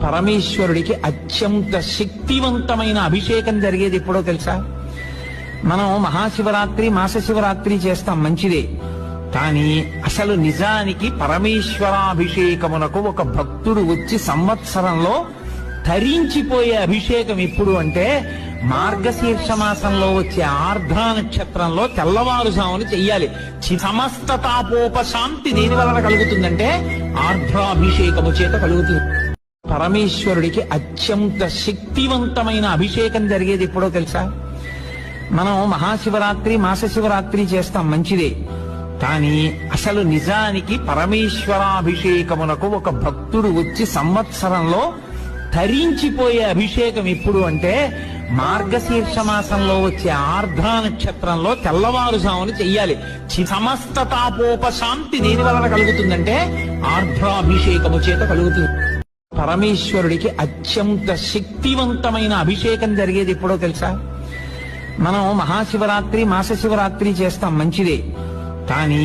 పరమేశ్వరుడికి అత్యంత శక్తివంతమైన అభిషేకం జరిగేది ఎప్పుడో తెలుసా? మనం మహాశివరాత్రి మాస శివరాత్రి చేస్తాం, మంచిదే. కానీ అసలు నిజానికి పరమేశ్వరాభిషేకమునకు ఒక భక్తుడు వచ్చి సంవత్సరంలో ధరించిపోయే అభిషేకం ఎప్పుడు అంటే మార్గశీర్ష మాసంలో వచ్చే ఆర్ద్ర నక్షత్రంలో తెల్లవారుజామున చెయ్యాలి. సమస్త తాపోపశాంతి దేని వలన కలుగుతుందంటే ఆర్ద్రాభిషేకము చేత కలుగుతుంది. పరమేశ్వరుడికి అత్యంత శక్తివంతమైన అభిషేకం జరిగేది ఎప్పుడో తెలుసా? మనం మహాశివరాత్రి మాస శివరాత్రి చేస్తాం, మంచిదే. కానీ అసలు నిజానికి పరమేశ్వరాభిషేకమునకు ఒక భక్తుడు వచ్చి సంవత్సరంలో ధరించిపోయే అభిషేకం ఎప్పుడు అంటే మార్గశీర్ష మాసంలో వచ్చే ఆర్ద్ర నక్షత్రంలో తెల్లవారుజామున చెయ్యాలి. సమస్త తాపోపశాంతి దేని వలన కలుగుతుందంటే ఆర్ద్రాభిషేకము చేత కలుగుతుంది. పరమేశ్వరుడికి అత్యంత శక్తివంతమైన అభిషేకం జరిగేది ఎప్పుడో తెలుసా? మనం మహాశివరాత్రి మాస శివరాత్రి చేస్తాం, మంచిదే. కానీ